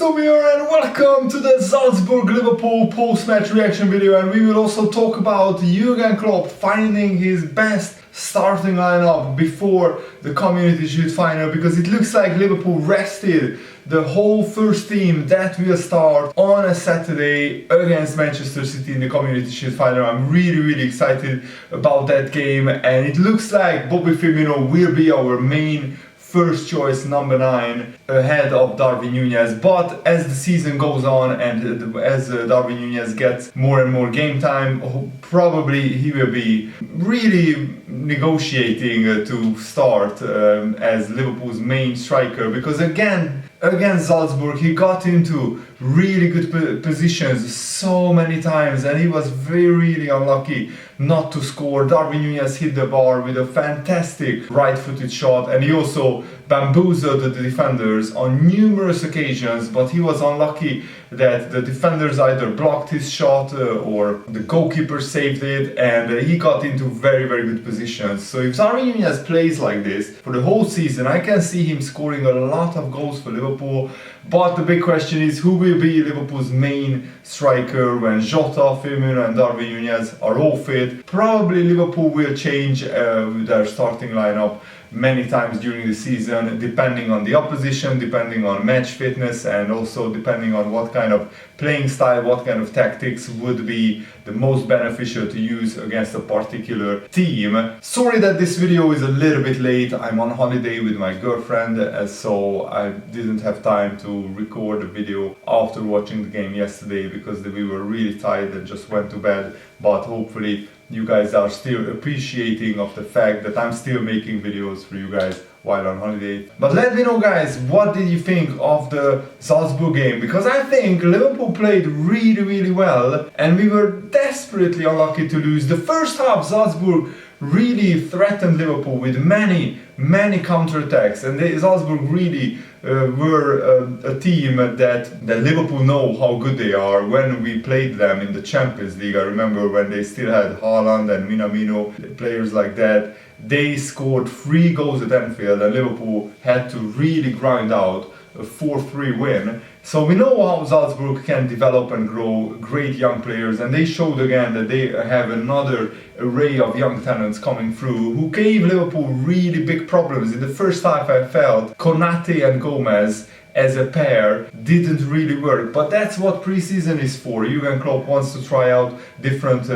Wasteful here and welcome to the Salzburg Liverpool post-match reaction video, and we will also talk about Jurgen Klopp finding his best starting lineup before the Community Shield final, because it looks like Liverpool rested the whole first team that will start on a Saturday against Manchester City in the Community Shield final. I'm really excited about that game, and it looks like Bobby Firmino will be our main first choice number 9 ahead of Darwin Núñez. But as the season goes on and as Darwin Núñez gets more and more game time, probably he will be really negotiating to start as Liverpool's main striker, because again against Salzburg he got into really good positions so many times and he was really unlucky not to score. Darwin Núñez hit the bar with a fantastic right-footed shot, and he also bamboozled the defenders on numerous occasions, but he was unlucky that the defenders either blocked his shot or the goalkeeper saved it, and he got into very good positions. So if Darwin Núñez plays like this for the whole season, I can see him scoring a lot of goals for Liverpool. But the big question is, who will be Liverpool's main striker when Jota, Firmino and Darwin Núñez are all fit? Probably Liverpool will change their starting lineup many times during the season, depending on the opposition, depending on match fitness, and also depending on what kind of playing style, what kind of tactics would be the most beneficial to use against a particular team. Sorry that this video is a little bit late. I'm on holiday with my girlfriend, so I didn't have time to record a video after watching the game yesterday because we were really tired and just went to bed. But hopefully you guys are still appreciating of the fact that I'm still making videos for you guys while on holiday. But let me know, guys, what did you think of the Salzburg game? Because I think Liverpool played really well and we were desperately unlucky to lose. The first half, Salzburg really threatened Liverpool with many counterattacks, and Salzburg really were a team that Liverpool know how good they are. When we played them in the Champions League, I remember when they still had Haaland and Minamino, players like that, they scored 3 goals at Anfield and Liverpool had to really grind out a 4-3 win. So we know how Salzburg can develop and grow great young players, and they showed again that they have another array of young talents coming through who gave Liverpool really big problems. In the first half I felt Konate and Gomez as a pair didn't really work, but that's what pre-season is for. Jurgen Klopp wants to try out different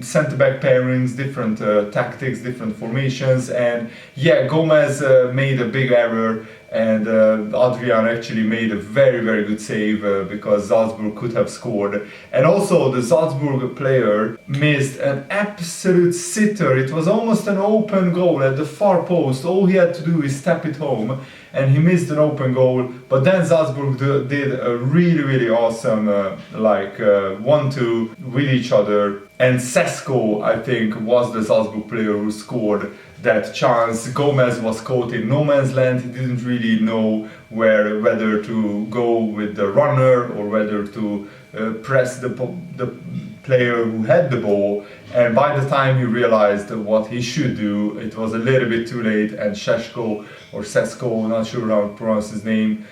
centre-back pairings, different tactics, different formations, and yeah, Gomez made a big error, and Adrian actually made a very good save because Salzburg could have scored. And also the Salzburg player missed an absolute sitter. It was almost an open goal at the far post. All he had to do is tap it home and he missed an open goal. But then Salzburg did a really awesome 1-2 with each other, and Sesko, I think, was the Salzburg player who scored that chance. Gomez was caught in no man's land. He didn't really know whether to go with the runner or whether to press the player who had the ball, and by the time he realized what he should do, it was a little bit too late, and Sesko, not sure how to pronounce his name,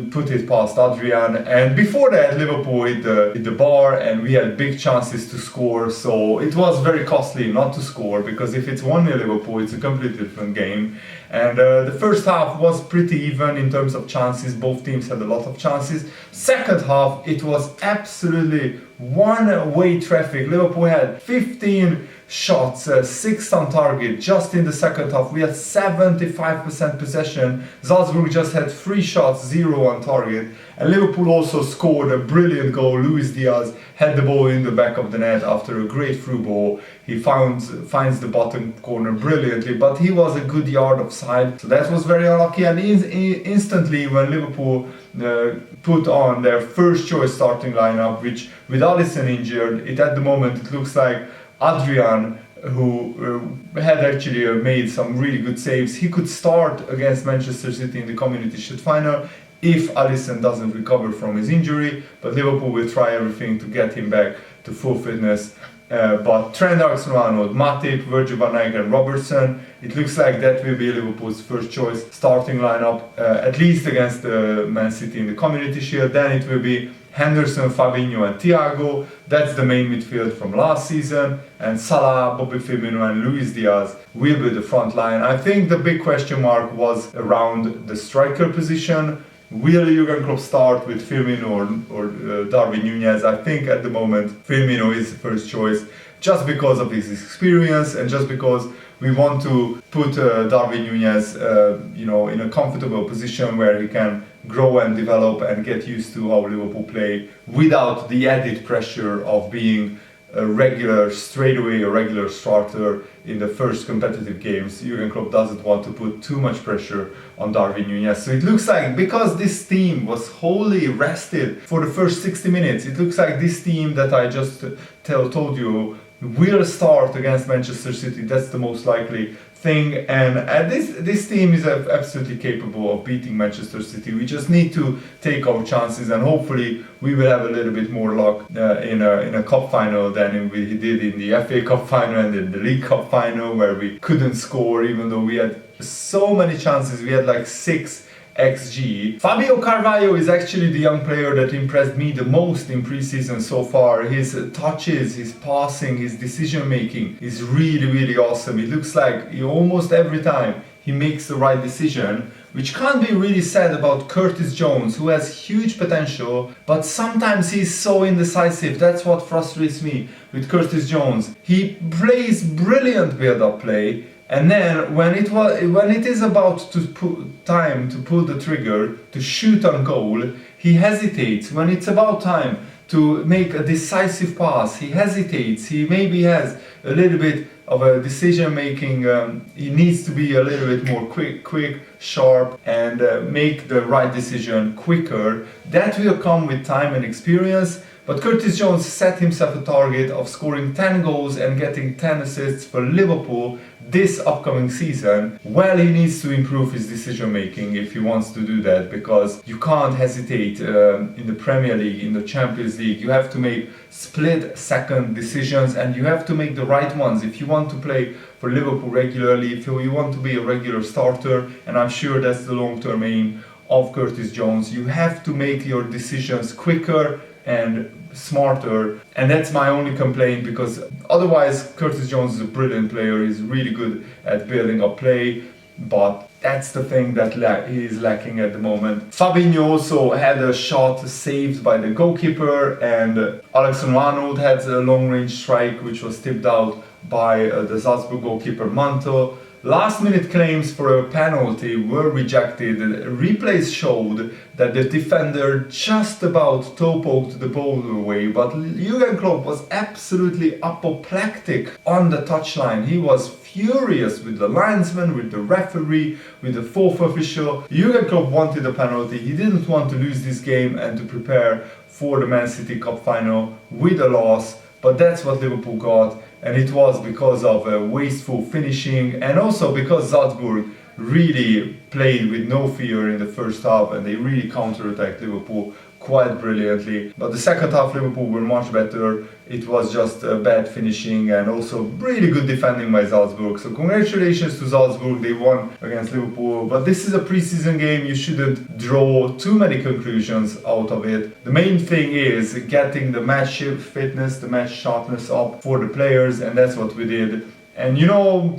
put it past Adrian. And before that, Liverpool hit the bar and we had big chances to score, so it was very costly not to score, because if it's 1-0 Liverpool, it's a completely different game. And the first half was pretty even in terms of chances. Both teams had a lot of chances. Second half, it was absolutely one-way traffic. Liverpool had 15 shots, 6 on target just in the second half. We had 75% possession. Salzburg just had 3 shots, 0 on target. And Liverpool also scored a brilliant goal. Luis Diaz had the ball in the back of the net after a great through ball. He finds the bottom corner brilliantly, but he was a good yard offside, so that was very unlucky. And instantly when Liverpool put on their first choice starting lineup, which with Alisson injured, at the moment it looks like Adrian, who had actually made some really good saves, he could start against Manchester City in the Community Shield final if Alisson doesn't recover from his injury. But Liverpool will try everything to get him back to full fitness But Trent Alexander-Arnold, Matip, Virgil van Dijk and Robertson, it looks like that will be Liverpool's first choice starting lineup, at least against Man City in the Community Shield. Then it will be Henderson, Fabinho and Thiago. That's the main midfield from last season. And Salah, Bobby Firmino and Luis Diaz will be the front line. I think the big question mark was around the striker position. Will Jurgen Klopp start with Firmino or Darwin Núñez? I think at the moment Firmino is the first choice, just because of his experience and just because we want to put Darwin Núñez in a comfortable position where he can grow and develop and get used to how Liverpool play without the added pressure of being a regular starter in the first competitive games. Jurgen Klopp doesn't want to put too much pressure on Darwin Núñez. So it looks like, because this team was wholly rested for the first 60 minutes, it looks like this team that I just told you will start against Manchester City. That's the most likely thing, and this team is absolutely capable of beating Manchester City. We just need to take our chances, and hopefully we will have a little bit more luck in a cup final than we did in the FA Cup final and in the League Cup final, where we couldn't score even though we had so many chances. We had like 6 XG. Fabio Carvalho is actually the young player that impressed me the most in pre-season so far. His touches, his passing, his decision making is really awesome. It looks like almost every time he makes the right decision, which can't be really said about Curtis Jones, who has huge potential, but sometimes he's so indecisive. That's what frustrates me with Curtis Jones. He plays brilliant build-up play, and then when it is about time to pull the trigger to shoot on goal, he hesitates. When it's about time to make a decisive pass, he hesitates. He maybe has a little bit of a decision making. He needs to be a little bit more quick, sharp, and make the right decision quicker. That will come with time and experience. But Curtis Jones set himself a target of scoring 10 goals and getting 10 assists for Liverpool this upcoming season. Well, he needs to improve his decision making if he wants to do that, because you can't hesitate in the Premier League, in the Champions League. You have to make split-second decisions, and you have to make the right ones if you want to play for Liverpool regularly, if you want to be a regular starter, and I'm sure that's the long-term aim of Curtis Jones. You have to make your decisions quicker and smarter, and that's my only complaint, because otherwise Curtis Jones is a brilliant player. He's really good at building up play, but that's the thing that he is lacking at the moment. Fabinho also had a shot saved by the goalkeeper, and Alexander-Arnold had a long-range strike which was tipped out by the Salzburg goalkeeper Manto. Last-minute claims for a penalty were rejected. Replays showed that the defender just about toe-poked the ball away, but Jurgen Klopp was absolutely apoplectic on the touchline. He was furious with the linesman, with the referee, with the fourth official. Jurgen Klopp wanted a penalty. He didn't want to lose this game and to prepare for the Man City Cup final with a loss, but that's what Liverpool got. And it was because of wasteful finishing, and also because Salzburg really played with no fear in the first half, and they really counter-attacked Liverpool quite brilliantly. But the second half Liverpool were much better. It was just bad finishing and also really good defending by Salzburg. So congratulations to Salzburg, they won against Liverpool. But this is a pre-season game, you shouldn't draw too many conclusions out of it. The main thing is getting the match fitness, the match sharpness up for the players, and that's what we did. And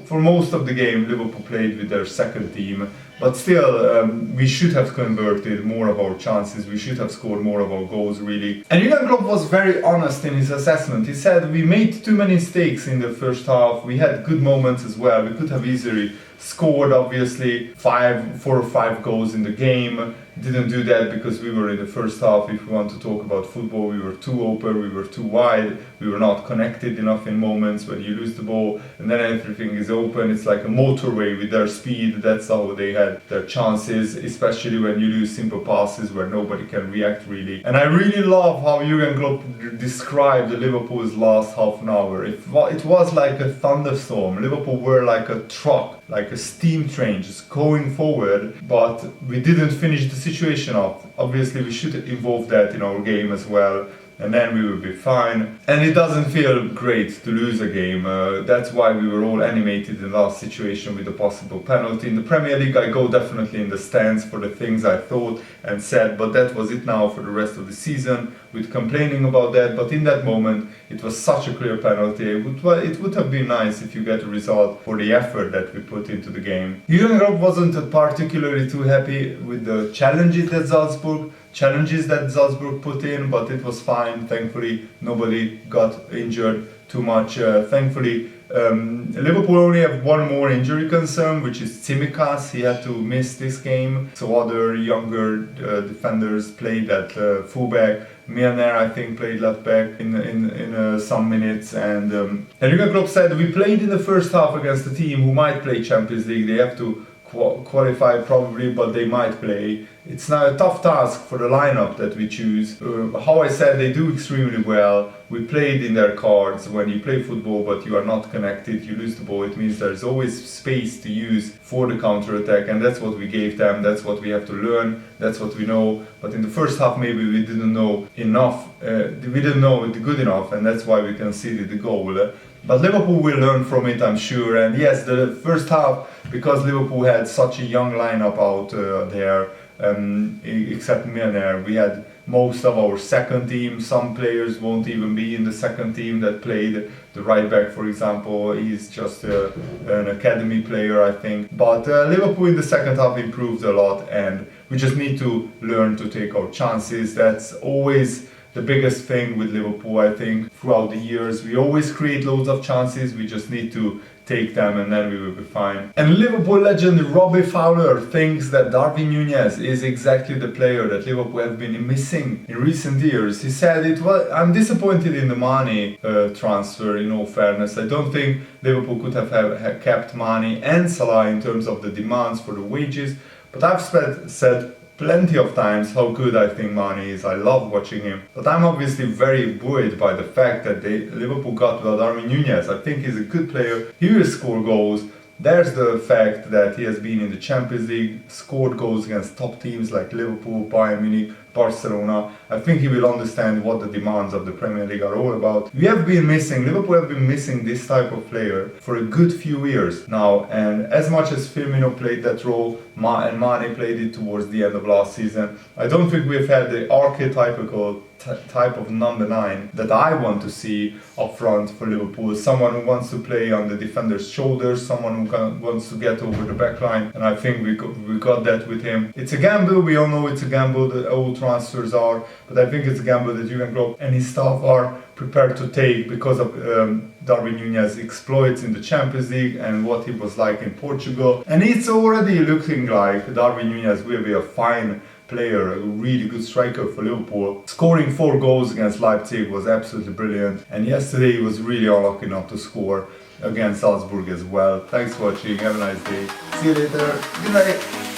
for most of the game Liverpool played with their second team, but still we should have converted more of our chances, we should have scored more of our goals really. And Jurgen Klopp was very honest in his assessment. He said we made too many mistakes in the first half, we had good moments as well, we could have easily scored obviously 4 or 5 goals in the game. Didn't do that because we were in the first half, if we want to talk about football, we were too open, we were too wide, we were not connected enough in moments. When you lose the ball and then everything is open, it's like a motorway with their speed. That's how they had their chances, especially when you lose simple passes where nobody can react really. And I really love how Jurgen Klopp described Liverpool's last half an hour. It was like a thunderstorm. Liverpool were like a truck, like a steam train just going forward, but we didn't finish the situation off. Obviously we should involve that in our game as well. and then we will be fine. And it doesn't feel great to lose a game. That's why we were all animated in the last situation with the possible penalty. In the Premier League, I go definitely in the stands for the things I thought and said, but that was it now for the rest of the season, with complaining about that. But in that moment, it was such a clear penalty. It would have been nice if you get a result for the effort that we put into the game. Jurgen Klopp wasn't particularly too happy with the challenges that Salzburg put in, but it was fine. Thankfully, nobody got injured too much. Thankfully, Liverpool only have one more injury concern, which is Tsimikas. He had to miss this game, so other younger defenders played at fullback. Milner, I think, played left back in some minutes, and Jurgen Klopp said we played in the first half against a team who might play Champions League. They have to qualify probably, but they might play. It's now a tough task for the lineup that we choose. How I said, they do extremely well. We played in their cards. When you play football but you are not connected, you lose the ball. It means there's always space to use for the counter-attack, and that's what we gave them. That's what we have to learn. That's what we know. But in the first half, maybe we didn't know enough. We didn't know it good enough, and that's why we conceded the goal. But Liverpool will learn from it, I'm sure. And yes, the first half, because Liverpool had such a young lineup out there, except Milner, we had most of our second team. Some players won't even be in the second team that played. The right back, for example, he's just an academy player, I think. But Liverpool in the second half improved a lot, and we just need to learn to take our chances. That's always the biggest thing with Liverpool, I think, throughout the years. We always create loads of chances, we just need to take them and then we will be fine. And Liverpool legend Robbie Fowler thinks that Darwin Núñez is exactly the player that Liverpool have been missing in recent years. He said, I'm disappointed in the Mane transfer, in all fairness. I don't think Liverpool could have kept Mane and Salah in terms of the demands for the wages, but I've said plenty of times how good I think Mane is. I love watching him. But I'm obviously very buoyed by the fact that Liverpool got Darwin Núñez. I think he's a good player. He will score goals. There's the fact that he has been in the Champions League, scored goals against top teams like Liverpool, Bayern Munich, Barcelona. I think he will understand what the demands of the Premier League are all about. Liverpool have been missing this type of player for a good few years now, and as much as Firmino played that role, and Mane played it towards the end of last season, I don't think we've had the archetypical type of number 9 that I want to see up front for Liverpool. Someone who wants to play on the defender's shoulders, someone who wants to get over the back line, and I think we got that with him. It's a gamble, we all know it's a gamble, that all transfers are, but I think it's a gamble that Jurgen Klopp and his staff are prepared to take because of Darwin Núñez's exploits in the Champions League and what he was like in Portugal. And it's already looking like Darwin Núñez will be a fine player, a really good striker for Liverpool. Scoring 4 goals against Leipzig was absolutely brilliant, and yesterday he was really unlucky not to score against Salzburg as well. Thanks for watching, have a nice day, see you later, good night.